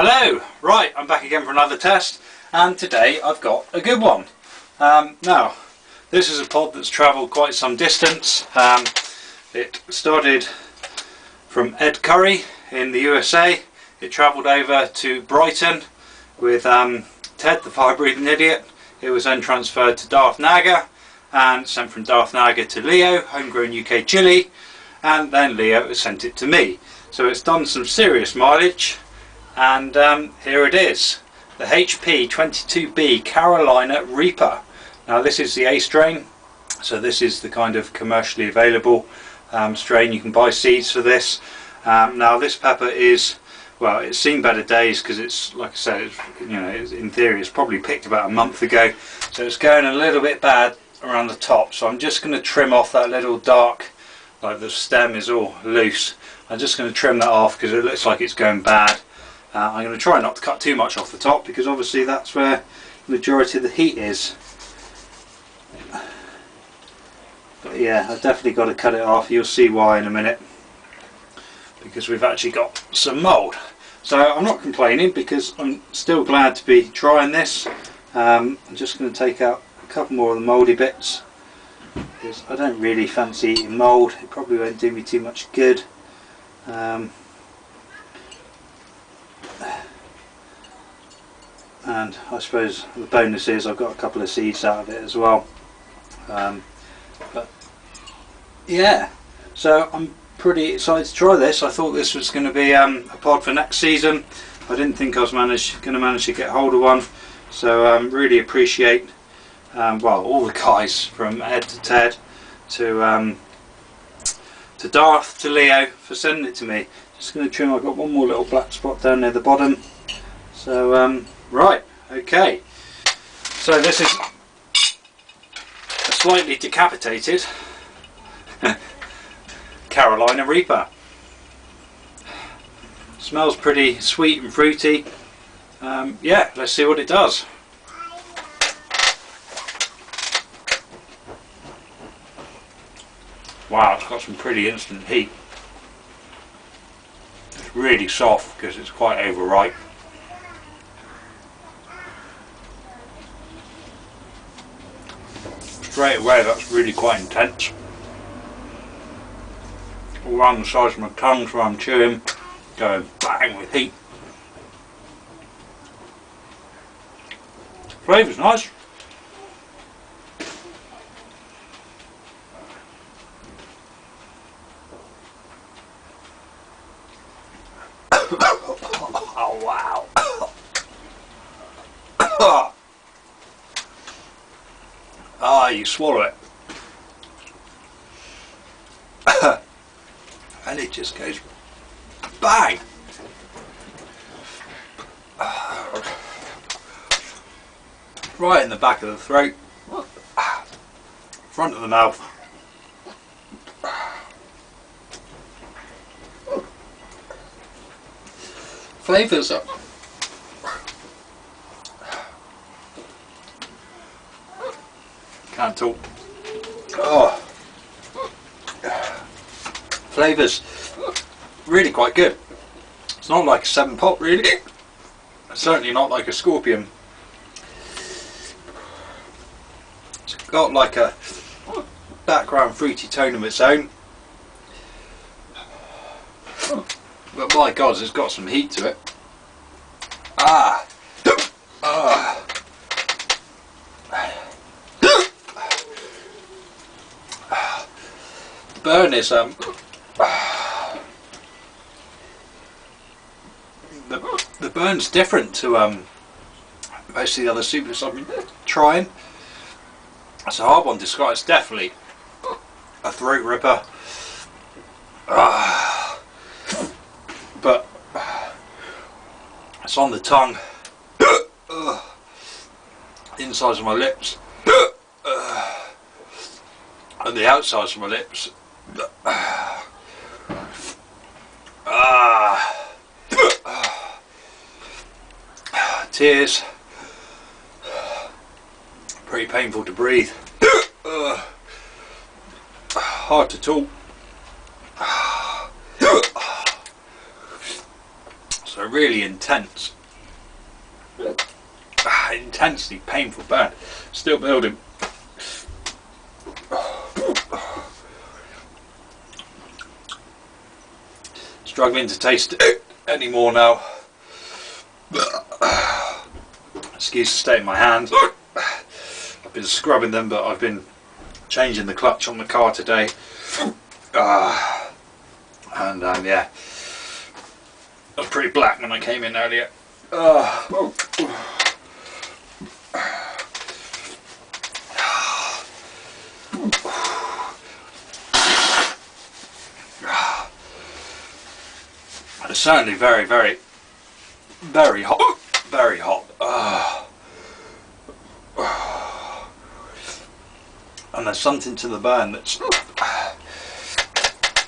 Hello! Right, I'm back again for another test, and today I've got a good one. Now, this is a pod that's travelled quite some distance. It started from Ed Currie in the USA. It travelled over to Brighton with Ted, the fire-breathing idiot. It was then transferred to Darth Naga, and sent from Darth Naga to Leo, Homegrownukchili, and then Leo sent it to me. So it's done some serious mileage. And here it is, the HP22b Carolina Reaper. Now this is the A strain, so this is the kind of commercially available strain. You can buy seeds for this. Now this pepper is, well, it's seen better days because it's, like I said, it's, in theory it's probably picked about a month ago, so it's going a little bit bad around the top. So I'm just going to trim off that little dark, like the stem is all loose. I'm just going to trim that off because it looks like it's going bad. I'm going to try not to cut too much off the top because obviously that's where the majority of the heat is. But yeah, I've definitely got to cut it off. You'll see why in a minute, because we've actually got some mould. So I'm not complaining because I'm still glad to be trying this. I'm just going to take out a couple more of the mouldy bits because I don't really fancy eating mould. It probably won't do me too much good. And I suppose the bonus is I've got a couple of seeds out of it as well. But yeah, so I'm pretty excited to try this. I thought this was going to be a pod for next season. I didn't think I was going to manage to get hold of one. So really appreciate well, all the guys from Ed to Ted to Darth to Leo for sending it to me. Just going to trim. I've got one more little black spot down near the bottom. So right, okay. So this is a slightly decapitated Carolina Reaper. Smells pretty sweet and fruity. Yeah, let's see what it does. Wow, it's got some pretty instant heat. It's really soft because it's quite overripe. Straight away, that's really quite intense. All around the sides of my tongue where I'm chewing, going bang with heat. Flavour's nice. Oh wow. Ah, you swallow it and it just goes bang. Right in the back of the throat, front of the mouth. Flavours up. Can't talk. Oh, flavours really quite good. It's not like a 7-pot really. Certainly not like a Scorpion. It's got like a background fruity tone of its own. But my God, it's got some heat to it. Ah. Ah. The burn is the burn's different to most of the other soupers I've been trying. It's a hard one to describe. It's definitely a throat ripper. But it's on the tongue, insides of my lips, and the outsides of my lips. Tears. Pretty painful to breathe. Hard to talk. So a really intense, intensely painful burn. Still building. Struggling to taste it anymore now. Excuse the state of my hands. I've been scrubbing them, but I've been changing the clutch on the car today. And yeah, I was pretty black when I came in earlier. It's certainly very, very, very hot. Very hot. And there's something to the burn that's,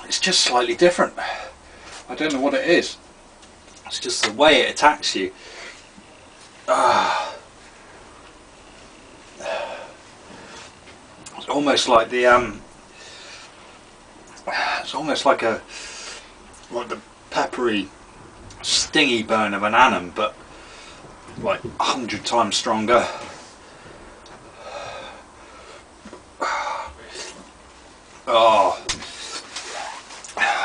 it's just slightly different. I don't know what it is. It's just the way it attacks you. It's almost like the it's almost like the peppery, stingy burn of an anim, but like 100 times stronger. Oh,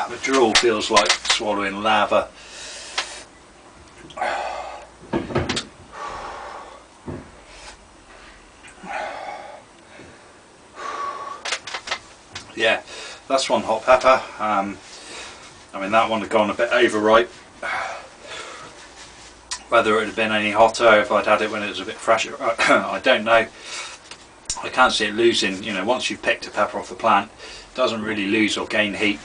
the drool feels like swallowing lava. Yeah, that's one hot pepper. I mean, that one had gone a bit overripe. Whether it would have been any hotter if I'd had it when it was a bit fresher, I don't know. I can't see it losing, you know, once you've picked a pepper off the plant, it doesn't really lose or gain heat.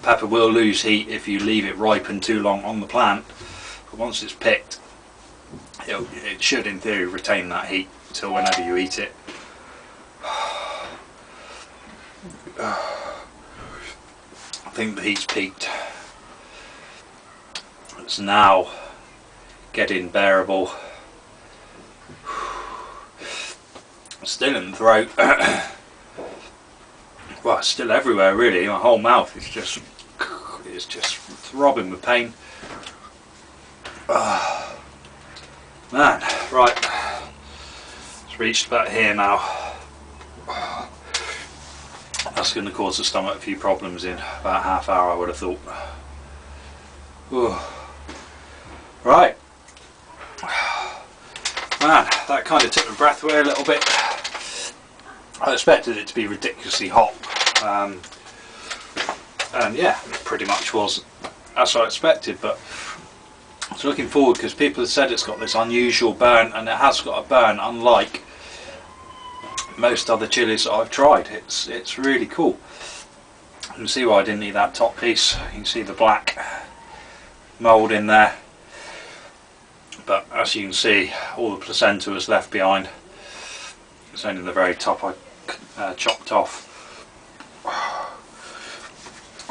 Pepper will lose heat if you leave it ripen too long on the plant, but once it's picked, it should in theory retain that heat until whenever you eat it. I think the heat's peaked. It's now getting bearable. Still in the throat. Well, it's still everywhere really. My whole mouth is just throbbing with pain. Man, right. It's reached about here now. That's going to cause the stomach a few problems in about half hour, I would have thought. Right. Man, that kind of took the breath away a little bit. I expected it to be ridiculously hot. And yeah, it pretty much was as I expected, but I was looking forward because people have said it's got this unusual burn, and it has got a burn unlike most other chilies that I've tried. It's really cool. You can see why I didn't eat that top piece. You can see the black mould in there, but as you can see, all the placenta was left behind. It's only the very top I chopped off.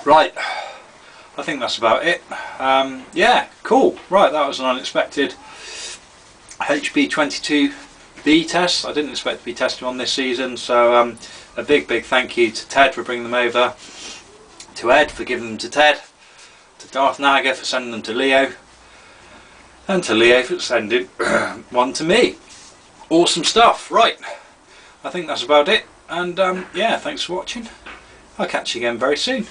Right, I think that's about it. Yeah, cool. Right, that was an unexpected HP22b test. I didn't expect to be testing on this season, so a big thank you to Ted for bringing them over, to Ed for giving them to Ted, to Darth Naga for sending them to Leo, and to Leo for sending one to me. Awesome stuff. Right, I think that's about it, and yeah, thanks for watching. I'll catch you again very soon.